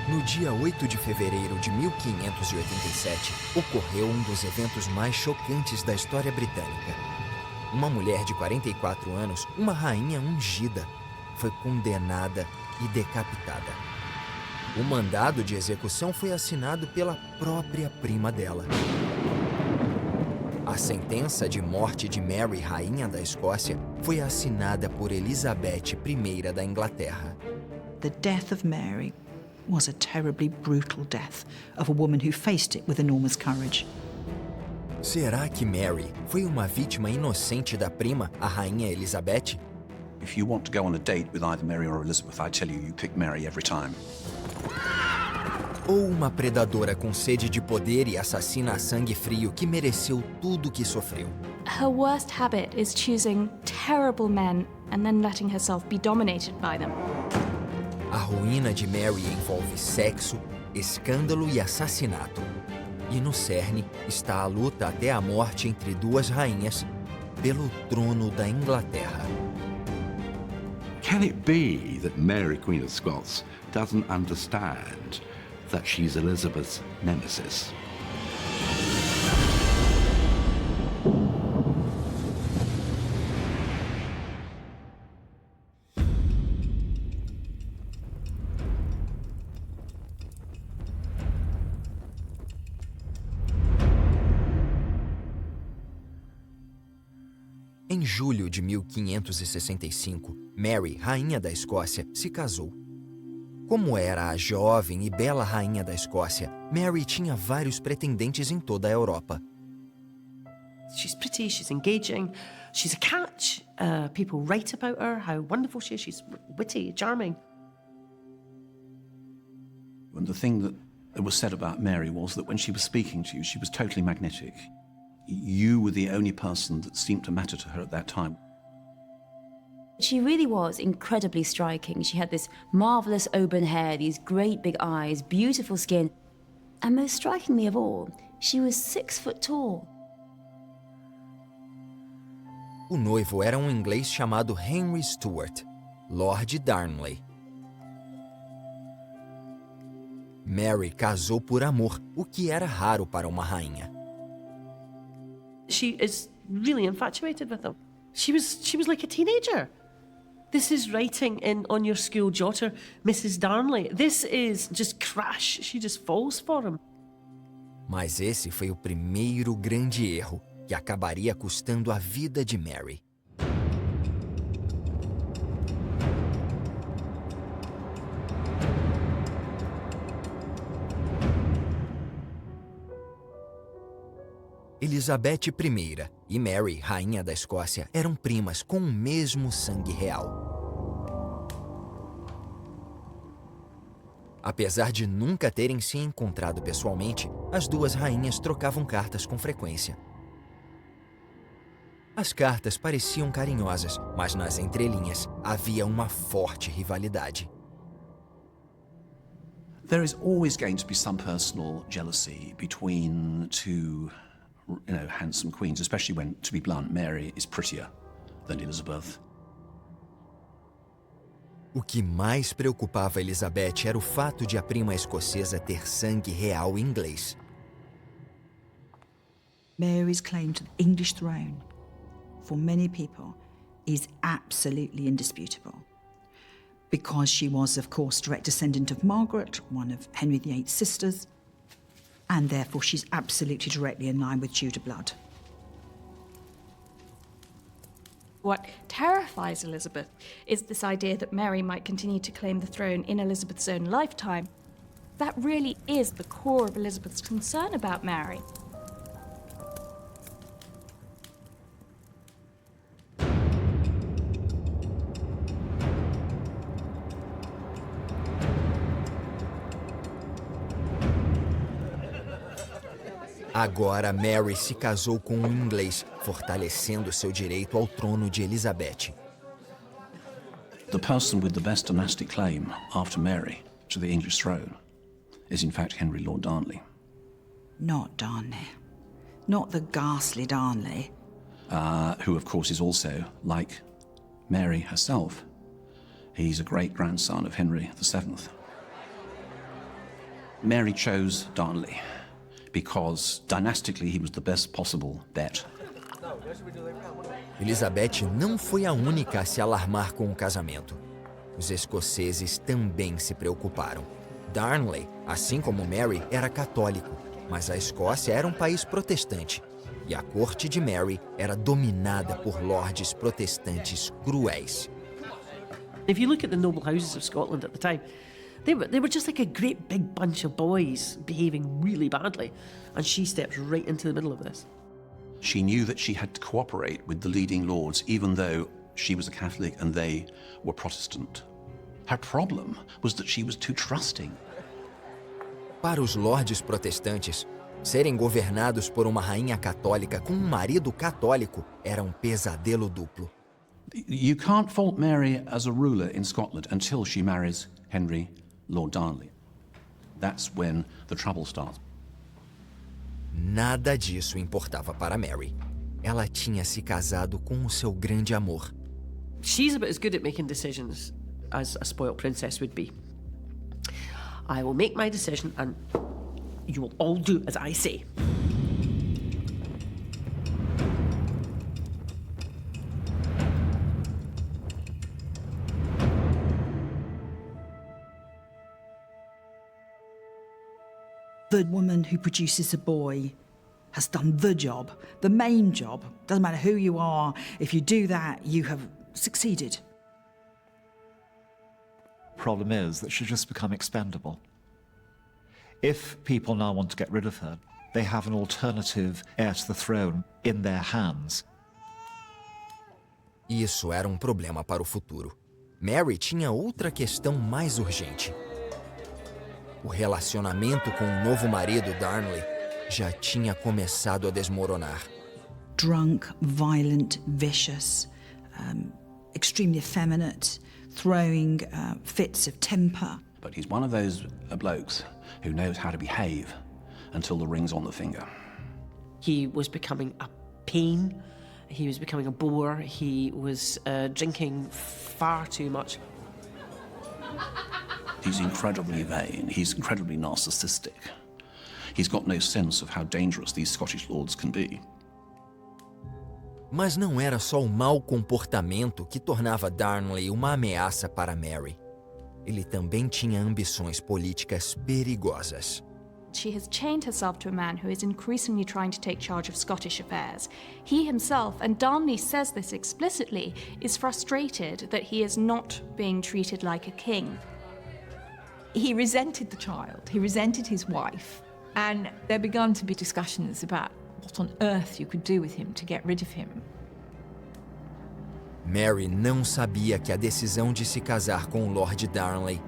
No dia 8 de fevereiro de 1587, ocorreu um dos eventos mais chocantes da história britânica. Uma mulher de 44 anos, uma rainha ungida, foi condenada e decapitada. O mandado de execução foi assinado pela própria prima dela. A sentença de morte de Mary, rainha da Escócia, foi assinada por Elizabeth I da Inglaterra. The death of Mary was a terribly brutal death of a woman who faced it with enormous courage. Será que Mary foi uma vítima inocente da prima, a rainha Elizabeth? If you want to go on a date with either Mary or Elizabeth, I tell you, you pick Mary every time. Ou uma predadora com sede de poder e assassina a sangue frio que mereceu tudo o que sofreu? Her worst habit is choosing terrible men and then letting herself be dominated by them. A ruína de Mary envolve sexo, escândalo e assassinato. E no cerne está a luta até a morte entre duas rainhas pelo trono da Inglaterra. Can it be that Mary, Queen of Scots, doesn't understand that she's Elizabeth's nemesis? Em julho de 1565, Mary, rainha da Escócia, se casou. Como era a jovem e bela rainha da Escócia, Mary tinha vários pretendentes em toda a Europa. She's pretty, she's engaging, she's a catch. People write about her, how wonderful she is. She's witty, charming. And the thing that was said about Mary was that when she was speaking to you, she was totally magnetic. You were the only person that seemed to matter to her at that time. She really was incredibly striking. She had this marvelous auburn hair, these great big eyes, beautiful skin, and most strikingly of all, she was 6 foot tall. O noivo era um inglês chamado Henry Stuart, Lord Darnley. Mary casou por amor, o que era raro para uma rainha. She is really infatuated with him. She was like a teenager. This is writing on your school jotter, Mrs. Darnley. This is just crash. She just falls for him. Mas esse foi o primeiro grande erro que acabaria custando a vida de Mary. Elizabeth I e Mary, rainha da Escócia, eram primas com o mesmo sangue real. Apesar de nunca terem se encontrado pessoalmente, as duas rainhas trocavam cartas com frequência. As cartas pareciam carinhosas, mas nas entrelinhas havia uma forte rivalidade. There is always going to be some personal jealousy between two, handsome queens, especially when, to be blunt, Mary is prettier than Elizabeth. O que mais preocupava Elizabeth era o fato de a prima escocesa ter sangue real inglês. Mary's claim to the English throne, for many people, is absolutely indisputable. Because she was, of course, direct descendant of Margaret, one of Henry VIII's sisters, and therefore she's absolutely directly in line with Tudor blood. What terrifies Elizabeth is this idea that Mary might continue to claim the throne in Elizabeth's own lifetime. That really is the core of Elizabeth's concern about Mary. Agora Mary se casou com um inglês, fortalecendo seu direito ao trono de Elizabeth. The person with the best dynastic claim after Mary to the English throne is in fact Henry Lord Darnley. Not Darnley. Not the ghastly Darnley. Who of course is also, like Mary herself, he's a great-grandson of Henry VII. Mary chose Darnley because dynastically he was the best possible bet. Elizabeth não foi a única a se alarmar com o casamento. Os escoceses também se preocuparam. Darnley, assim como Mary, era católico, mas a Escócia era um país protestante. E a corte de Mary era dominada por lordes protestantes cruéis. If you look at the noble houses of Scotland at the time, they were just like a great big bunch of boys behaving really badly. And she steps right into the middle of this. She knew that she had to cooperate with the leading lords, even though she was a Catholic and they were Protestant. Her problem was that she was too trusting. Para os lordes protestantes, serem governados por uma rainha católica com um marido católico era um pesadelo duplo. You can't fault Mary as a ruler in Scotland until she marries Henry, Lord Darnley. That's when the trouble starts. Nada disso importava para Mary. Ela tinha se casado com o seu grande amor. She's about as good at making decisions as a spoilt princess would be. I will make my decision and you will all do as I say. The woman who produces a boy has done the job, the main job. Doesn't matter who you are, if you do that, you have succeeded. Problem is that she's just become expendable. If people now want to get rid of her, they have an alternative heir to the throne in their hands. Isso era um problema para o futuro. Mary tinha outra questão mais urgente. O relacionamento com o novo marido, Darnley, já tinha começado a desmoronar. Drunk, violent, vicious, extremely effeminate, throwing fits of temper. But he's one of those blokes who knows how to behave until the ring's on the finger. He was becoming a pain. He was becoming a bore. He was drinking far too much. He's incredibly vain. He's incredibly narcissistic. He's got no sense of how dangerous these Scottish lords can be. Mas não era só o mau comportamento que tornava Darnley uma ameaça para Mary. Ele também tinha ambições políticas perigosas. She has chained herself to a man who is increasingly trying to take charge of Scottish affairs. He himself, and Darnley says this explicitly, is frustrated that he is not being treated like a king. He resented the child, he resented his wife, and there began to be discussions about what on earth you could do with him to get rid of him. Mary não sabia que a decisão de se casar com o Lord Darnley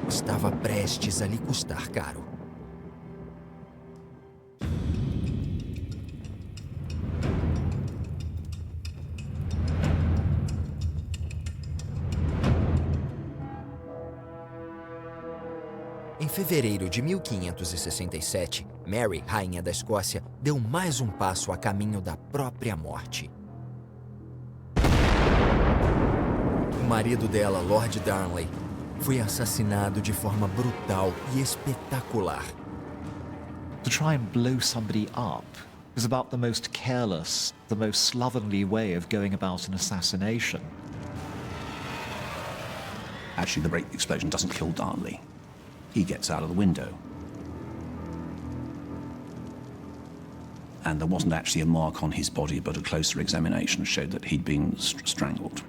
estava prestes a lhe custar caro. Em fevereiro de 1567, Mary, rainha da Escócia, deu mais um passo a caminho da própria morte. O marido dela, Lord Darnley, foi assassinado de forma brutal e espetacular. To try and blow somebody up is about the most careless, the most slovenly way of going about an assassination. Actually, the great explosion doesn't kill Darnley. He gets out of the window. And there wasn't actually a mark on his body, but a closer examination showed that he'd been strangled.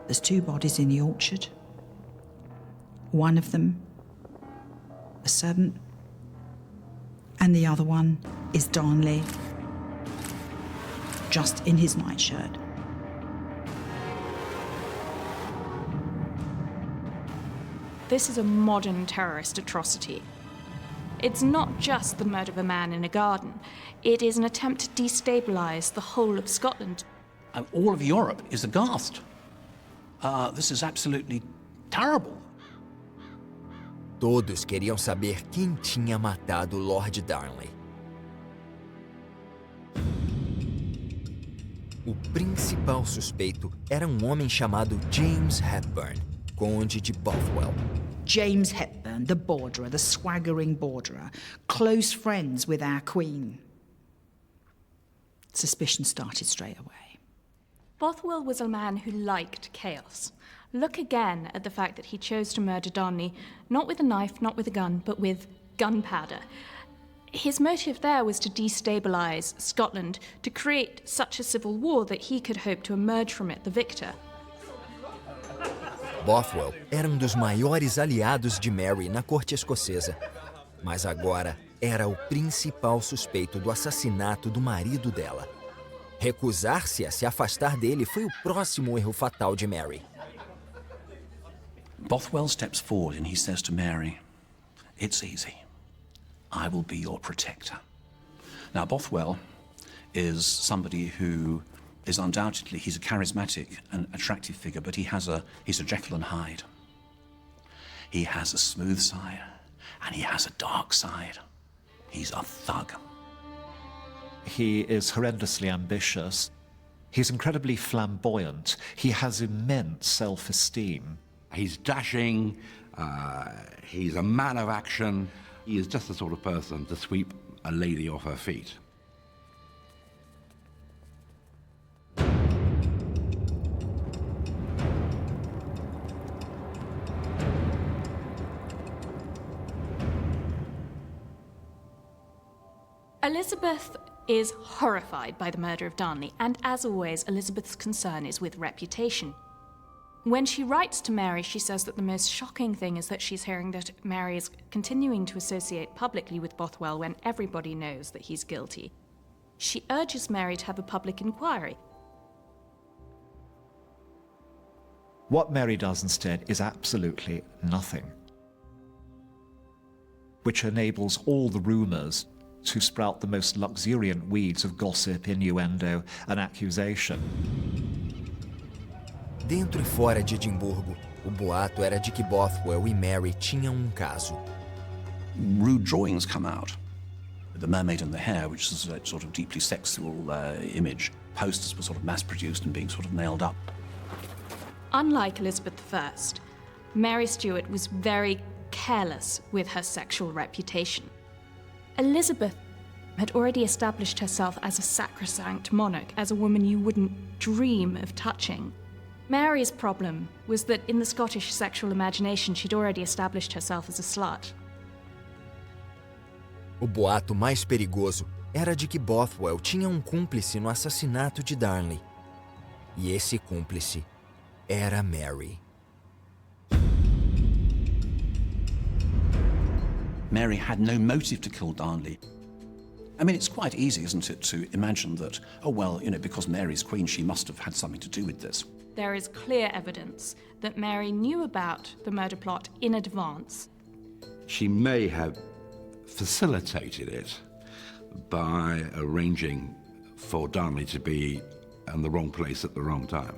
There's two bodies in the orchard. One of them, a servant, and the other one is Darnley, just in his nightshirt. This is a modern terrorist atrocity. It's not just the murder of a man in a garden. It is an attempt to destabilise the whole of Scotland. And all of Europe is aghast. This is absolutely terrible. Todos queriam saber quem tinha matado Lord Darnley. O principal suspeito era um homem chamado James Hepburn, conde de Bothwell. James Hepburn, the borderer, the swaggering borderer, close friends with our queen. Suspicion started straight away. Bothwell was a man who liked chaos. Look again at the fact that he chose to murder Darnley, not with a knife, not with a gun, but with gunpowder. His motive there was to destabilise Scotland, to create such a civil war that he could hope to emerge from it the victor. Bothwell era um dos maiores aliados de Mary na corte escocesa, mas agora era o principal suspeito do assassinato do marido dela. Recusar-se a se afastar dele foi o próximo erro fatal de Mary. Bothwell steps forward and he says to Mary, "It's easy. I will be your protector." Now, Bothwell is somebody who is undoubtedly, he's a charismatic and attractive figure, but he's a Jekyll and Hyde. He has a smooth side and he has a dark side. He's a thug. He is horrendously ambitious. He's incredibly flamboyant. He has immense self-esteem. He's dashing, he's a man of action. He is just the sort of person to sweep a lady off her feet. Elizabeth is horrified by the murder of Darnley, and as always, Elizabeth's concern is with reputation. When she writes to Mary, she says that the most shocking thing is that she's hearing that Mary is continuing to associate publicly with Bothwell when everybody knows that he's guilty. She urges Mary to have a public inquiry. What Mary does instead is absolutely nothing, which enables all the rumours to sprout the most luxuriant weeds of gossip, innuendo, and accusation. Dentro e fora de Edimburgo, o boato era de que Bothwell e Mary tinham um caso. Rude drawings come out. The Mermaid and the Hare, which is a sort of deeply sexual image. Posters were sort of mass-produced and being sort of nailed up. Unlike Elizabeth I, Mary Stuart was very careless with her sexual reputation. Elizabeth had already established herself as a sacrosanct monarch, as a woman you wouldn't dream of touching. Mary's problem was that in the Scottish sexual imagination, she'd already established herself as a slut. O boato mais perigoso era de que Bothwell tinha um cúmplice no assassinato de Darnley. E esse cúmplice era Mary. Mary had no motive to kill Darnley. I mean, it's quite easy, isn't it, to imagine that, oh, well, you know, because Mary's queen, she must have had something to do with this. There is clear evidence that Mary knew about the murder plot in advance. She may have facilitated it by arranging for Darnley to be in the wrong place at the wrong time.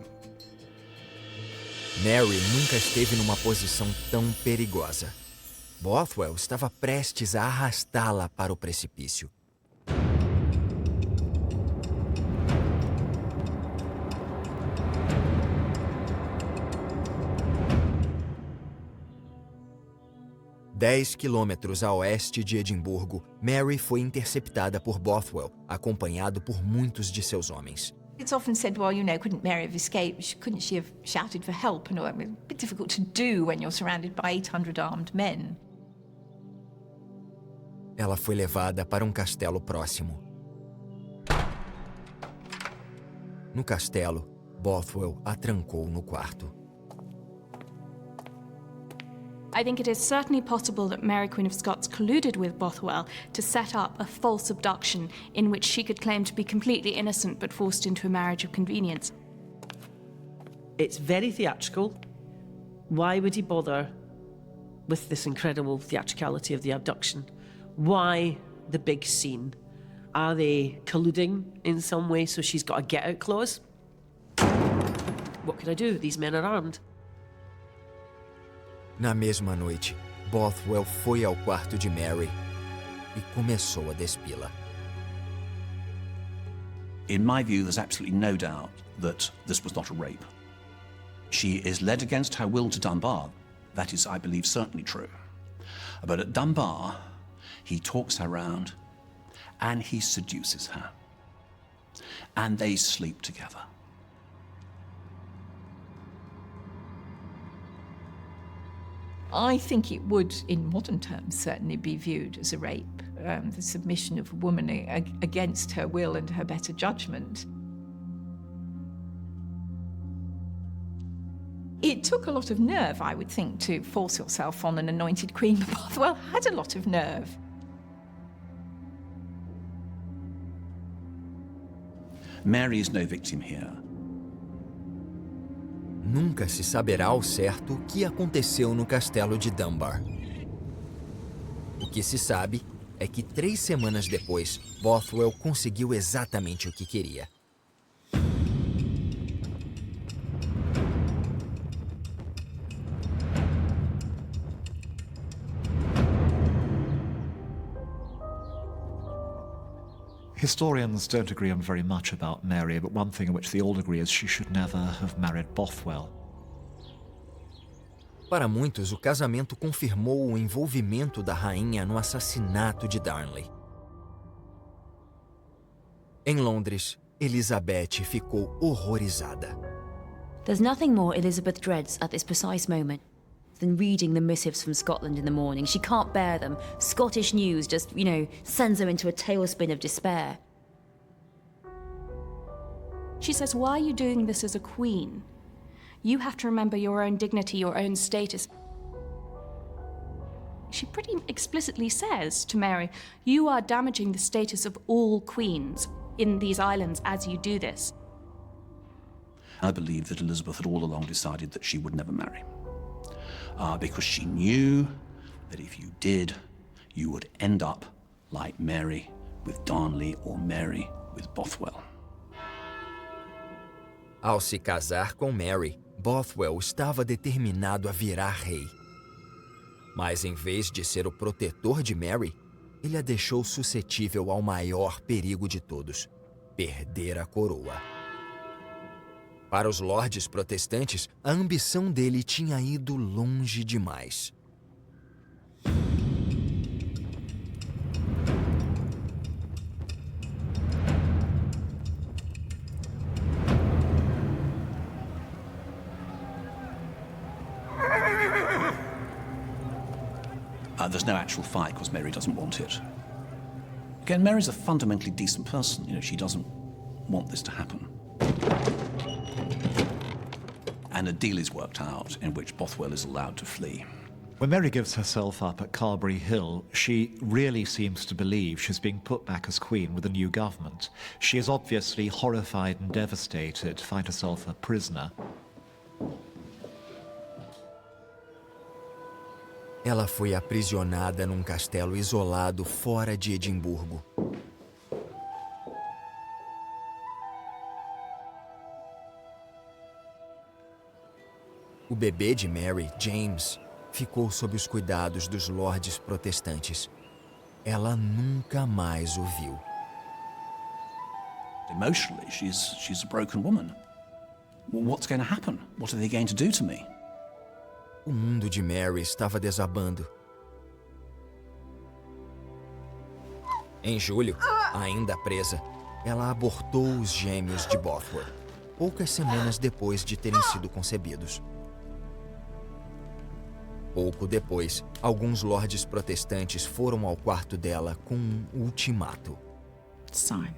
Mary nunca esteve numa posição tão perigosa. Bothwell estava prestes a arrastá-la para o precipício. Dez quilômetros a oeste de Edimburgo, Mary foi interceptada por Bothwell, acompanhado por muitos de seus homens. It's often said, well, you know, couldn't Mary have escaped? Couldn't she have shouted for help? And I mean, a bit difficult to do when you're surrounded by 800 armed men. Ela foi levada para um castelo próximo. No castelo, Bothwell a trancou no quarto. I think it is certainly possible that Mary, Queen of Scots, colluded with Bothwell to set up a false abduction in which she could claim to be completely innocent but forced into a marriage of convenience. It's very theatrical. Why would he bother with this incredible theatricality of the abduction? Why the big scene? Are they colluding in some way so she's got a get-out clause? What can I do? These men are armed. Na mesma noite, Bothwell foi ao quarto de Mary e começou a despi-la. In my view, there's absolutely no doubt that this was not a rape. She is led against her will to Dunbar. That is, I believe, certainly true. But at Dunbar, he talks her round and he seduces her. And they sleep together. I think it would, in modern terms, certainly be viewed as a rape, the submission of a woman against her will and her better judgment. It took a lot of nerve, I would think, to force yourself on an anointed queen, but Bothwell had a lot of nerve. Mary is no victim here. Nunca se saberá ao certo o que aconteceu no castelo de Dunbar. O que se sabe é que 3 semanas depois, Bothwell conseguiu exatamente o que queria. Historians don't agree on very much about Mary, but one thing in which they all agree is she should never have married Bothwell. Para muitos, o casamento confirmou o envolvimento da rainha no assassinato de Darnley. Em Londres, Elizabeth ficou horrorizada. There's nothing more Elizabeth dreads at this precise moment than reading the missives from Scotland in the morning. She can't bear them. Scottish news just, sends her into a tailspin of despair. She says, why are you doing this as a queen? You have to remember your own dignity, your own status. She pretty explicitly says to Mary, you are damaging the status of all queens in these islands as you do this. I believe that Elizabeth had all along decided that she would never marry. Because she knew that if you did, you would end up like Mary with Darnley or Mary with Bothwell. Ao se casar com Mary, Bothwell estava determinado a virar rei. Mas em vez de ser o protetor de Mary, ele a deixou suscetível ao maior perigo de todos: perder a coroa. Para os lordes protestantes, a ambição dele tinha ido longe demais. There's no actual fight because Mary doesn't want it. Again, Mary's a fundamentally decent person. She doesn't want this to happen. And a deal is worked out in which Bothwell is allowed to flee. When Mary gives herself up at Carberry Hill, she really seems to believe she's being put back as queen with a new government. She is obviously horrified and devastated to find herself a prisoner. Ela foi aprisionada num castelo isolado fora de Edimburgo. O bebê de Mary, James, ficou sob os cuidados dos lordes protestantes. Ela nunca mais o viu. Emotionally, she's a broken woman. What's going to happen? What are they going to do to me? O mundo de Mary estava desabando. Em julho, ainda presa, ela abortou os gêmeos de Bothwell, poucas semanas depois de terem sido concebidos. Pouco depois, alguns lordes protestantes foram ao quarto dela com um ultimato. Sign.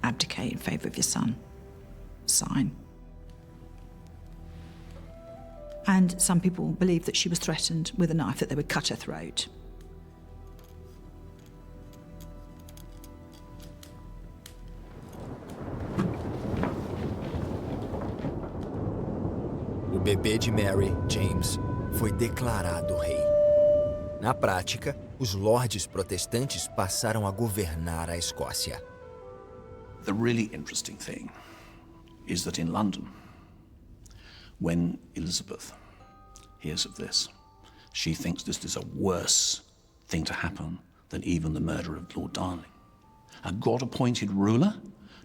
Abdicate in favor of your son. Sign. And some people believe that she was threatened with a knife, that they would cut her throat. O bebê de Mary, James, foi declarado rei. Na prática, os lordes protestantes passaram a governar a Escócia. The really interesting thing is that in London, when Elizabeth hears of this, she thinks this is a worse thing to happen than even the murder of Lord Darnley. a God-appointed ruler,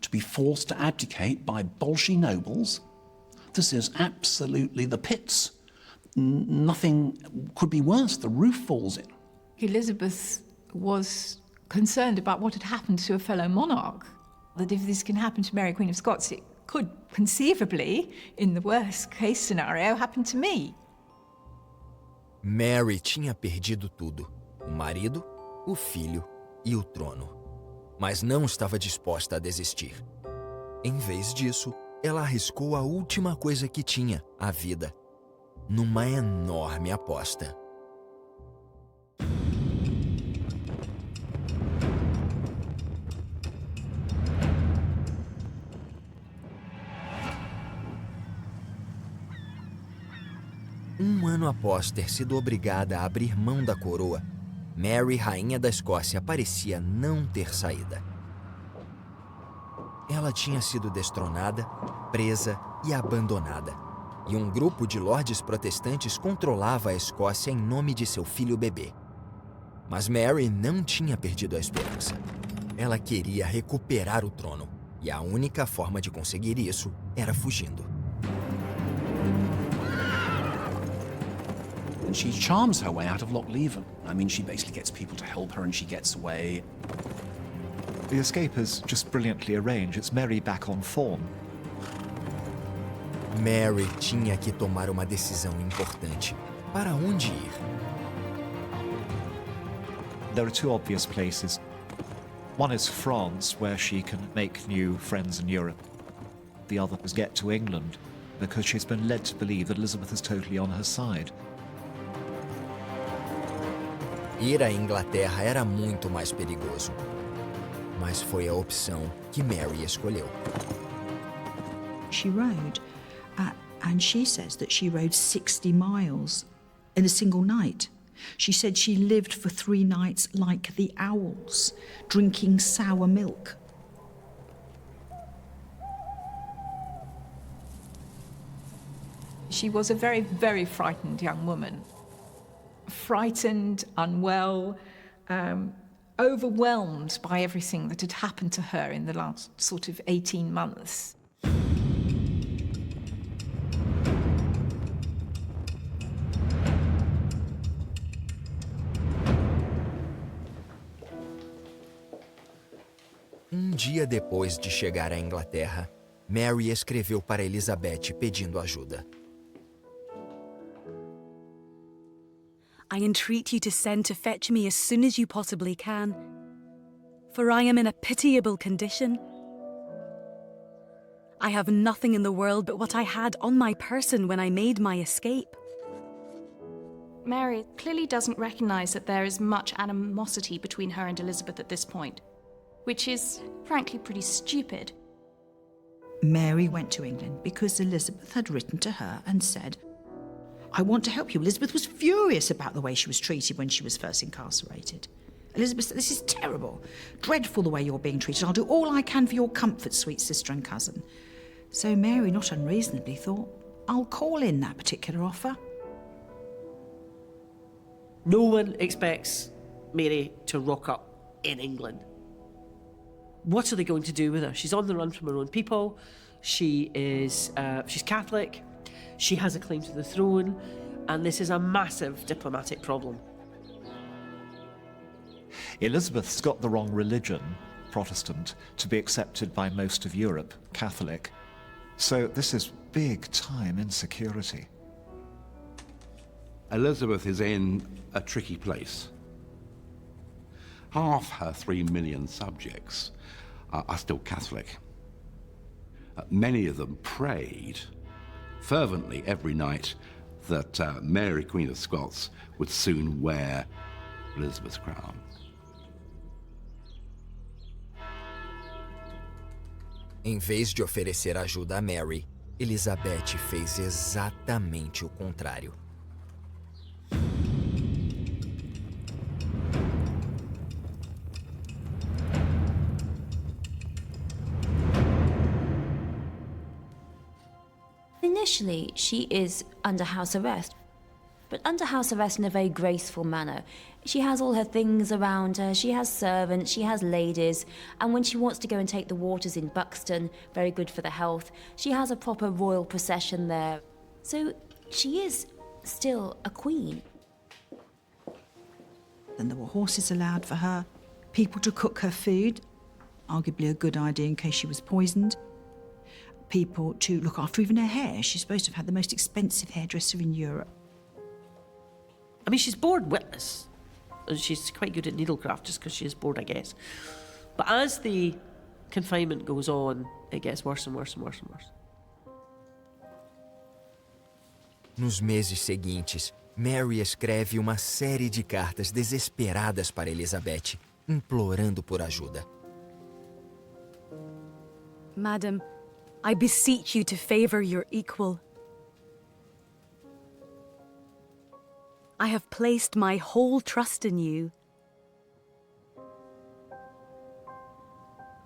to be forced to abdicate by bolshy nobles. This is absolutely the pits. Nothing could be worse. The roof falls in. Elizabeth was concerned about what had happened to a fellow monarch, that if this can happen to Mary, Queen of Scots, it could conceivably, in the worst case scenario, happen to me. Mary tinha perdido tudo: o marido, o filho e o trono. Mas não estava disposta a desistir. Em vez disso, ela arriscou a última coisa que tinha, a vida, numa enorme aposta. Um ano após ter sido obrigada a abrir mão da coroa, Mary, rainha da Escócia, parecia não ter saída. Ela tinha sido destronada, presa e abandonada, e um grupo de lordes protestantes controlava a Escócia em nome de seu filho bebê. Mas Mary não tinha perdido a esperança. Ela queria recuperar o trono, e a única forma de conseguir isso era fugindo. And she charms her way out of Loch Leven. I mean, she basically gets people to help her and she gets away. The escape is just brilliantly arranged. It's Mary back on form. Mary tinha que tomar uma decisão importante. Para onde ir? There are two obvious places. One is France, where she can make new friends in Europe. The other is get to England, because she's been led to believe that Elizabeth is totally on her side. Ir à Inglaterra era muito mais perigoso. Mas foi a opção que Mary escolheu. She rode, and she says that she rode 60 miles in a single night. She said she lived for 3 nights like the owls, drinking sour milk. She was a very, very frightened young woman. Frightened, unwell, overwhelmed by everything that had happened to her in the last sort of 18 months. Dia depois de chegar à Inglaterra, Mary escreveu para Elizabeth pedindo ajuda. I entreat you to send to fetch me as soon as you possibly can, for I am in a pitiable condition. I have nothing in the world but what I had on my person when I made my escape. Mary clearly doesn't recognise that there is much animosity between her and Elizabeth at this point, which is, frankly, pretty stupid. Mary went to England because Elizabeth had written to her and said, I want to help you. Elizabeth was furious about the way she was treated when she was first incarcerated. Elizabeth said, this is terrible. Dreadful the way you're being treated. I'll do all I can for your comfort, sweet sister and cousin. So Mary, not unreasonably, thought, I'll call in that particular offer. No one expects Mary to rock up in England. What are they going to do with her? She's on the run from her own people. She's Catholic. She has a claim to the throne, and this is a massive diplomatic problem. Elizabeth's got the wrong religion, Protestant, to be accepted by most of Europe, Catholic. So this is big-time insecurity. Elizabeth is in a tricky place. Half her 3 million subjects are still Catholic. Many of them prayed fervently every night that Mary, Queen of Scots, would soon wear Elizabeth's crown. Em vez de oferecer ajuda a Mary, Elizabeth fez exatamente o contrário. Initially, she is under house arrest but under house arrest in a very graceful manner. She has all her things around her, she has servants, she has ladies, and when she wants to go and take the waters in Buxton, very good for the health, she has a proper royal procession there. So she is still a queen. Then there were horses allowed for her, people to cook her food, arguably a good idea in case she was poisoned, people to look after even her hair. She's supposed to have had the most expensive hairdresser in Europe. I mean, she's bored witless. And she's quite good at needlecraft just because she is bored, I guess. But as the confinement goes on, it gets worse and worse and worse and worse. Nos meses seguintes, Mary escreve uma série de cartas desesperadas para Elizabeth, implorando por ajuda. Madam, I beseech you to favour your equal. I have placed my whole trust in you.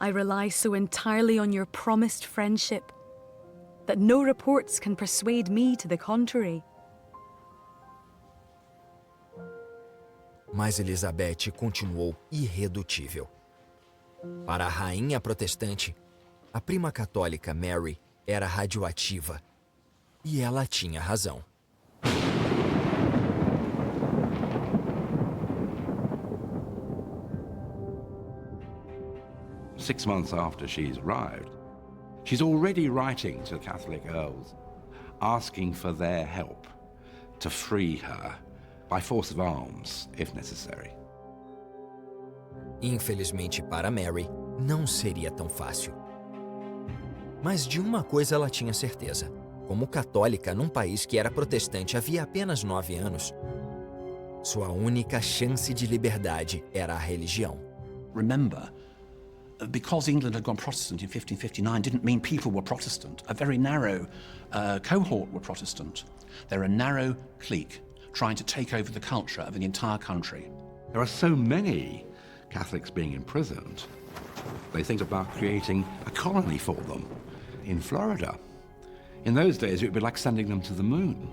I rely so entirely on your promised friendship that no reports can persuade me to the contrary. Mas Elizabeth continuou irredutível. Para a rainha protestante, a prima católica Mary era radioativa. E ela tinha razão. Six months after she's arrived, she's already writing to Catholic earls, asking for their help to free her by force of arms, if necessary. Infelizmente para Mary, não seria tão fácil. Mas de uma coisa ela tinha certeza. Como católica num país que era protestante havia apenas 9 anos, sua única chance de liberdade era a religião. Remember, because England had gone Protestant in 1559 didn't mean people were Protestant. A very narrow cohort were Protestant. They're a narrow clique trying to take over the culture of an entire country. There are so many Catholics being imprisoned, they think about creating a colony for them in Florida. In those days, it would be like sending them to the moon.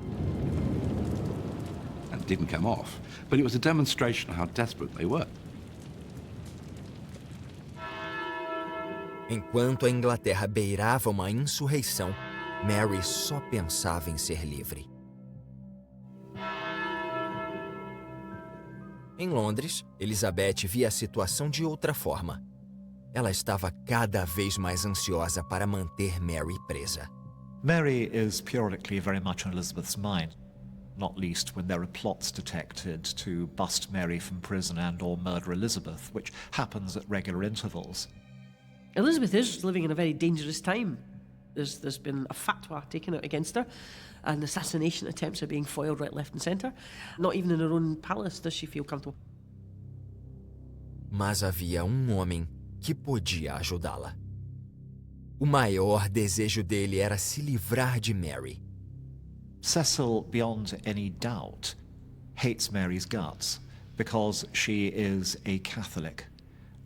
And it didn't come off, but it was a demonstration of how desperate they were. Enquanto a Inglaterra beirava uma insurreição, Mary só pensava em ser livre. Em Londres, Elizabeth via a situação de outra forma. Ela estava cada vez mais ansiosa para manter Mary presa. Mary is periodically very much on Elizabeth's mind, not least when there are plots detected to bust Mary from prison and or murder Elizabeth, which happens at regular intervals. Elizabeth is living in a very dangerous time. There's been a fatwa taken out against her, and assassination attempts are being foiled right, left and centre. Not even in her own palace does she feel comfortable. Mas havia homem que podia ajudá-la. O maior desejo dele era se livrar de Mary. Cecil, beyond any doubt, hates Mary's guts because she is a Catholic.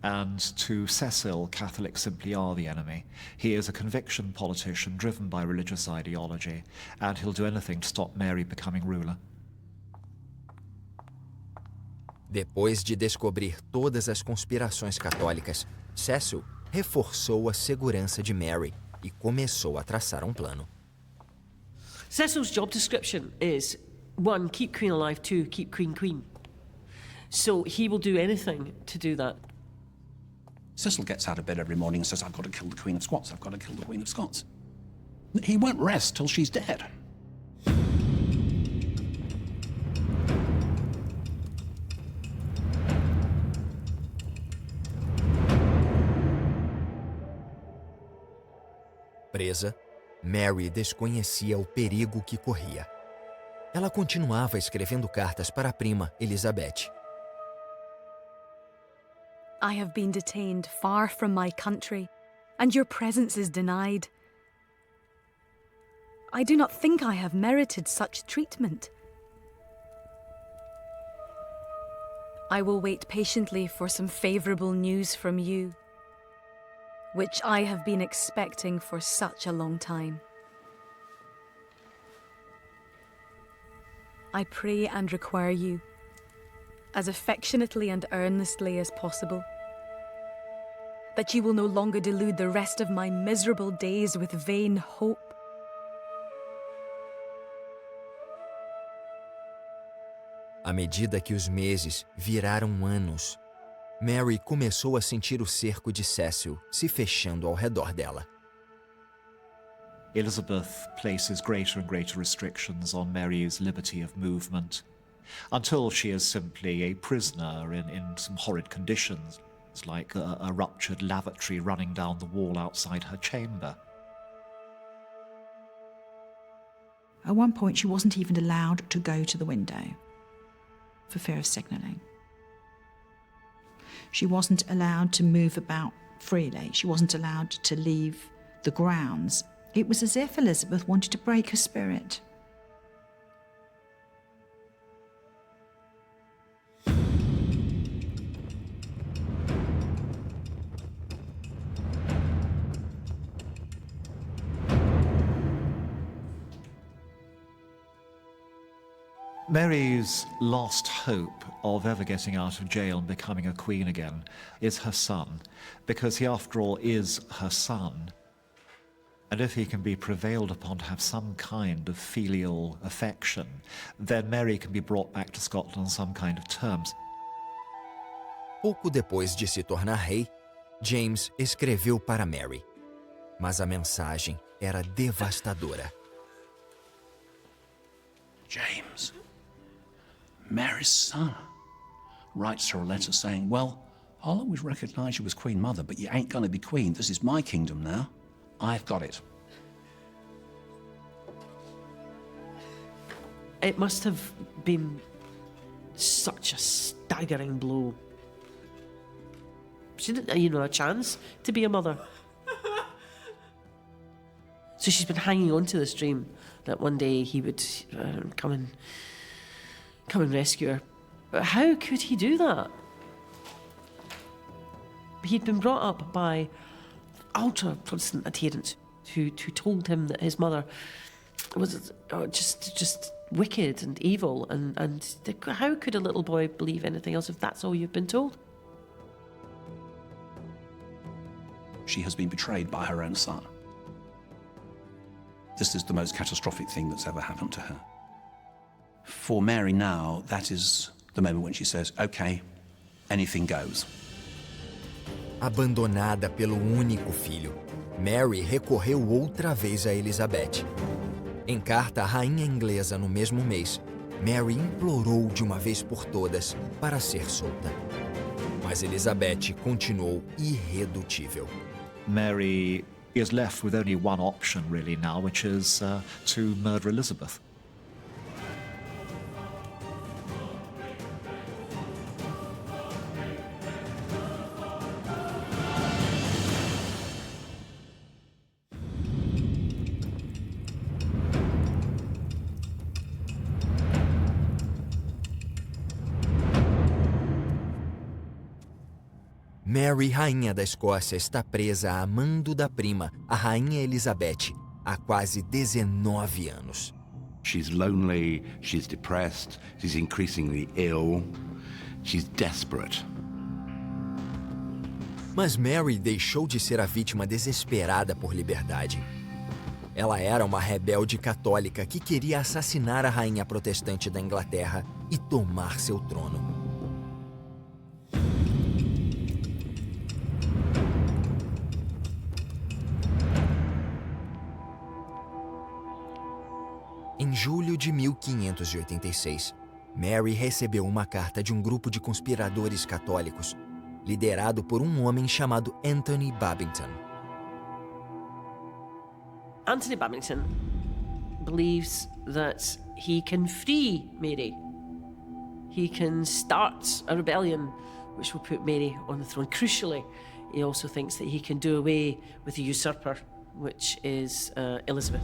And to Cecil, Catholics simply are the enemy. He is a conviction politician driven by religious ideology, and he'll do anything to stop Mary becoming ruler. Depois de descobrir todas as conspirações católicas, Cecil reforçou a segurança de Mary e começou a traçar um plano. Cecil's job description is 1, keep Queen alive, 2, keep Queen Queen. So he will do anything to do that. Cecil gets out of bed every morning and says, I've got to kill the Queen of Scots, I've got to kill the Queen of Scots. He won't rest till she's dead. Presa, Mary desconhecia o perigo que corria. Ela continuava escrevendo cartas para a prima, Elizabeth. I have been detained far from my country, and your presence is denied. I do not think I have merited such treatment. I will wait patiently for some favourable news from you, which I have been expecting for such a long time. I pray and require you, as affectionately and earnestly as possible, that you will no longer delude the rest of my miserable days with vain hope. À medida que os meses viraram anos, Mary começou a sentir o cerco de Cecil se fechando ao redor dela. Elizabeth places greater and greater restrictions on Mary's liberty of movement, until she is simply a prisoner in some horrid conditions, like a ruptured lavatory running down the wall outside her chamber. At one point, she wasn't even allowed to go to the window for fear of signalling. She wasn't allowed to move about freely. She wasn't allowed to leave the grounds. It was as if Elizabeth wanted to break her spirit. Mary's last hope of ever getting out of jail and becoming a queen again is her son, because he, after all, is her son. And if he can be prevailed upon to have some kind of filial affection, then Mary can be brought back to Scotland on some kind of terms. Pouco depois de se tornar rei, James escreveu para Mary. Mas a mensagem era devastadora. James, Mary's son, writes her a letter saying, well, I'll always recognise you as Queen Mother, but you ain't going to be Queen. This is my kingdom now. I've got it. It must have been such a staggering blow. She didn't, a chance to be a mother. So she's been hanging on to this dream that one day he would come and rescue her. But how could he do that? He'd been brought up by ultra-Protestant adherents who told him that his mother was just wicked and evil, and how could a little boy believe anything else if that's all you've been told? She has been betrayed by her own son. This is the most catastrophic thing that's ever happened to her. For Mary now, that is the moment when she says, okay, anything goes. Abandonada pelo único filho, Mary recorreu outra vez a Elizabeth. Em carta à rainha inglesa no mesmo mês, Mary implorou de uma vez por todas para ser solta. Mas Elizabeth continuou irredutível. Mary is left with only one option really now, which is to murder Elizabeth. Mary, rainha da Escócia, está presa a mando da prima, a rainha Elizabeth, há quase 19 anos. She's lonely, she's depressed, she's increasingly ill, she's desperate. Mas Mary deixou de ser a vítima desesperada por liberdade. Ela era uma rebelde católica que queria assassinar a rainha protestante da Inglaterra e tomar seu trono. Em julho de 1586, Mary recebeu uma carta de um grupo de conspiradores católicos, liderado por um homem chamado Anthony Babington. Anthony Babington believes that he can free Mary. He can start a rebellion which will put Mary on the throne. Crucially, he also thinks that he can do away with the usurper, which is Elizabeth.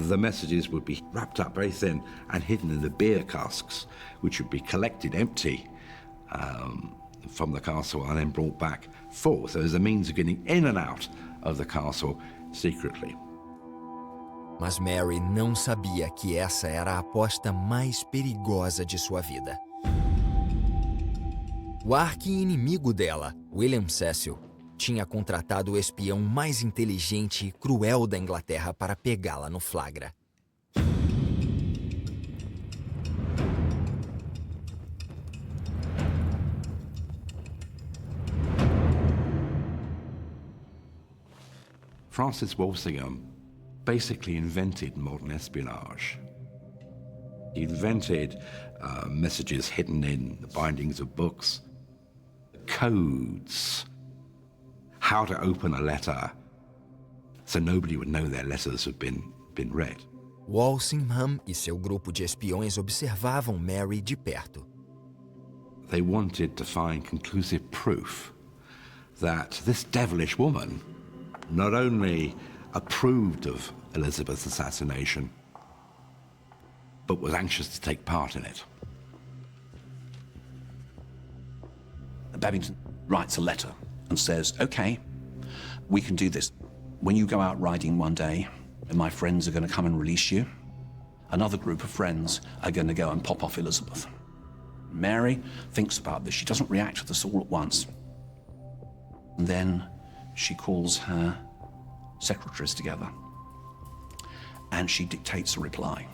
The messages would be wrapped up very thin and hidden in the beer casks, which would be collected empty from the castle and then brought back full. So there's a means of getting in and out of the castle secretly. Mas Mary não sabia que essa era a aposta mais perigosa de sua vida. O arqui-inimigo dela, William Cecil, tinha contratado o espião mais inteligente e cruel da Inglaterra para pegá-la no flagra. Francis Walsingham basically invented modern espionage. He invented messages hidden in the bindings of books, codes, how to open a letter so nobody would know their letters had been read. Walsingham e seu grupo de espiões observavam Mary de perto. They wanted to find conclusive proof that this devilish woman not only approved of Elizabeth's assassination, but was anxious to take part in it. Babington writes a letter and says, okay, we can do this. When you go out riding one day, and my friends are going to come and release you, another group of friends are going to go and pop off Elizabeth. Mary thinks about this. She doesn't react to this all at once. And then she calls her secretaries together and she dictates a reply.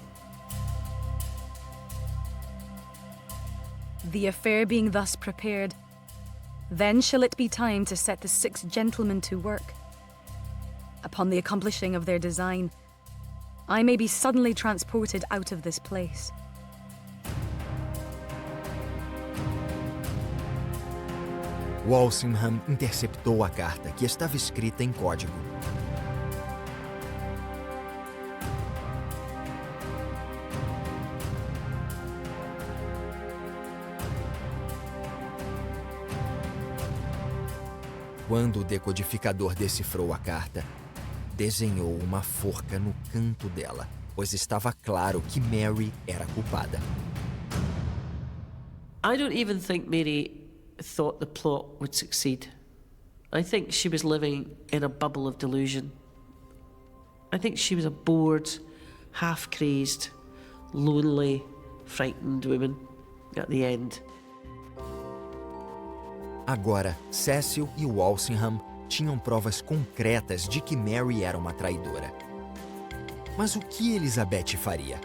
The affair being thus prepared, then shall it be time to set the 6 gentlemen to work. Upon the accomplishing of their design, I may be suddenly transported out of this place. Walsingham interceptou a carta que estava escrita em código. Quando o decodificador decifrou a carta, desenhou uma forca no canto dela, pois estava claro que Mary era culpada. I don't even think Mary thought the plot would succeed. I think she was living in a bubble of delusion. I think she was a bored, half-crazed, lonely, frightened woman at the end. Agora, Cecil e Walsingham tinham provas concretas de que Mary era uma traidora. Mas o que Elizabeth faria?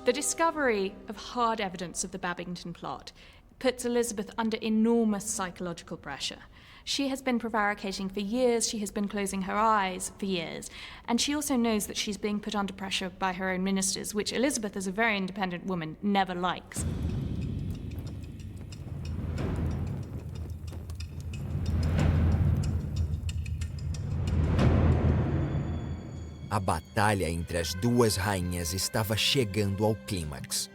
The discovery of hard evidence of the Babington plot puts Elizabeth under enormous psychological pressure. She has been prevaricating for years, she has been closing her eyes for years, and she also knows that she's being put under pressure by her own ministers, which Elizabeth, as a very independent woman, never likes. A batalha entre as duas rainhas estava chegando ao clímax.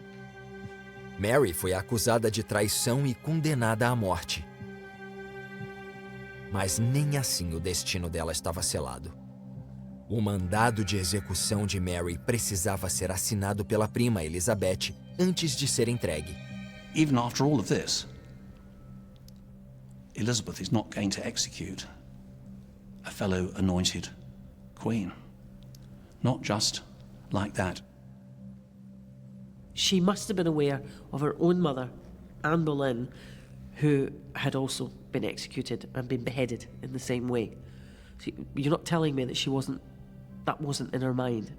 Mary foi acusada de traição e condenada à morte. Mas nem assim o destino dela estava selado. O mandado de execução de Mary precisava ser assinado pela prima Elizabeth antes de ser entregue. Even after all of this, Elizabeth is not going to execute a fellow anointed queen. Not just like that. She must have been aware of her own mother, Anne Boleyn, who had also been executed and been beheaded in the same way. So you're not telling me that that wasn't in her mind.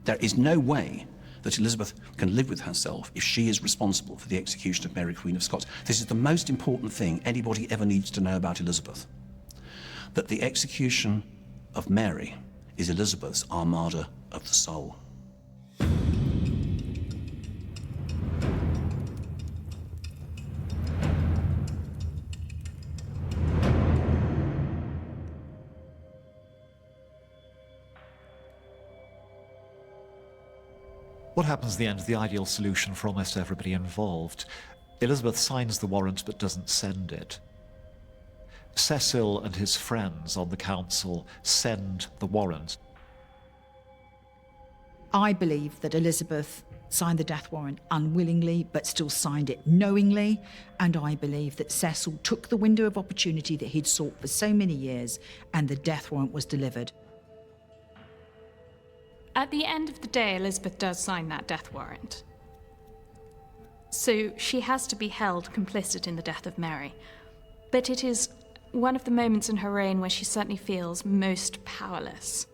There is no way that Elizabeth can live with herself if she is responsible for the execution of Mary, Queen of Scots. This is the most important thing anybody ever needs to know about Elizabeth. That the execution of Mary is Elizabeth's armada of the soul. What happens at the end is the ideal solution for almost everybody involved. Elizabeth signs the warrant but doesn't send it. Cecil and his friends on the council send the warrant. I believe that Elizabeth signed the death warrant unwillingly, but still signed it knowingly. And I believe that Cecil took the window of opportunity that he'd sought for so many years, and the death warrant was delivered. At the end of the day, Elizabeth does sign that death warrant. So she has to be held complicit in the death of Mary. But it is one of the moments in her reign where she certainly feels most powerless.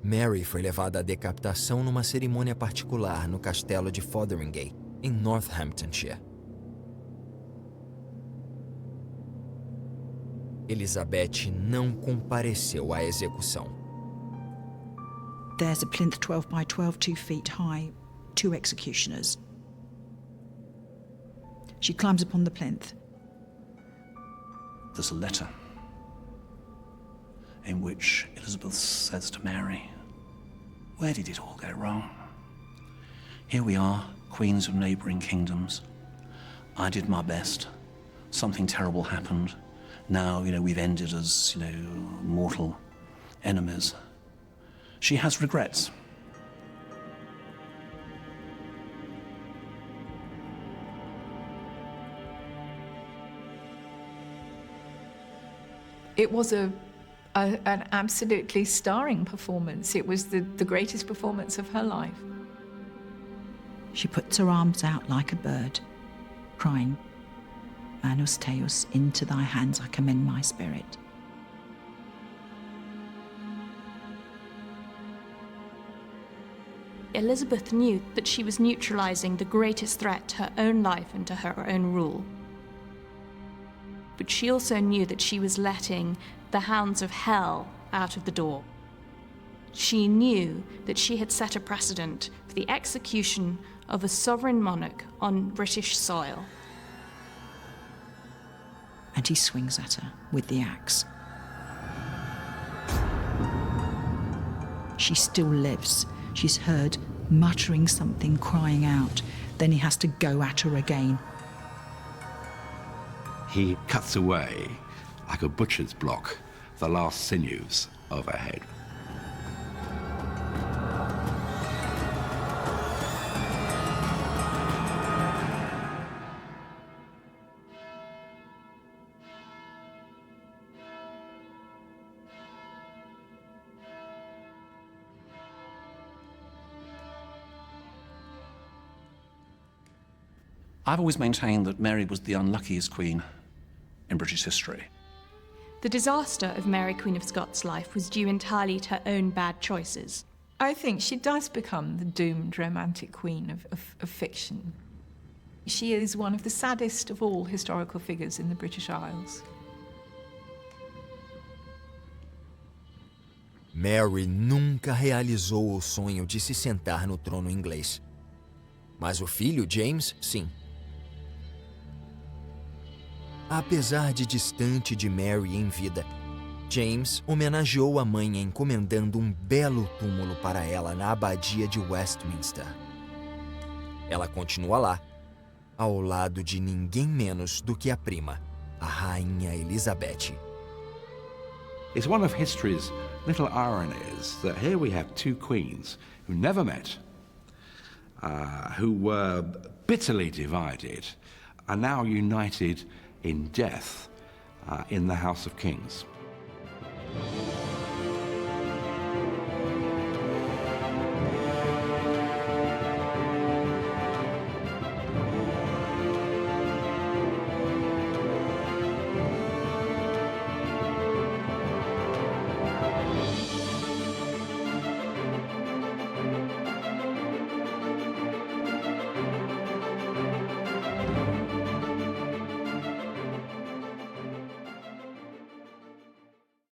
Mary foi levada à decapitação numa cerimônia particular no castelo de Fotheringay, em Northamptonshire. Elizabeth não compareceu à execução. There's a plinth 12 by 12, 2 feet high, 2 executioners. She climbs upon the plinth. There's a letter in which Elizabeth says to Mary, where did it all go wrong? Here we are, queens of neighbouring kingdoms. I did my best. Something terrible happened. Now, we've ended as, mortal enemies. She has regrets. It was an absolutely starring performance. It was the greatest performance of her life. She puts her arms out like a bird, crying, Manus Teus, into thy hands I commend my spirit. Elizabeth knew that she was neutralizing the greatest threat to her own life and to her own rule. But she also knew that she was letting the hounds of hell out of the door. She knew that she had set a precedent for the execution of a sovereign monarch on British soil. And he swings at her with the axe. She still lives. She's heard muttering something, crying out. Then he has to go at her again. He cuts away, like a butcher's block, the last sinews of her head. I've always maintained that Mary was the unluckiest queen in British history. The disaster of Mary, Queen of Scots' life was due entirely to her own bad choices. I think she does become the doomed romantic queen of fiction. She is one of the saddest of all historical figures in the British Isles. Mary nunca realizou o sonho de se sentar no trono inglês. Mas o filho, James, sim. Apesar de distante de Mary em vida, James homenageou a mãe encomendando um belo túmulo para ela na abadia de Westminster. Ela continua lá, ao lado de ninguém menos do que a prima, a Rainha Elizabeth. It's one of history's little ironies that here we have two queens who never met, who were bitterly divided, are now united in death in the House of Kings.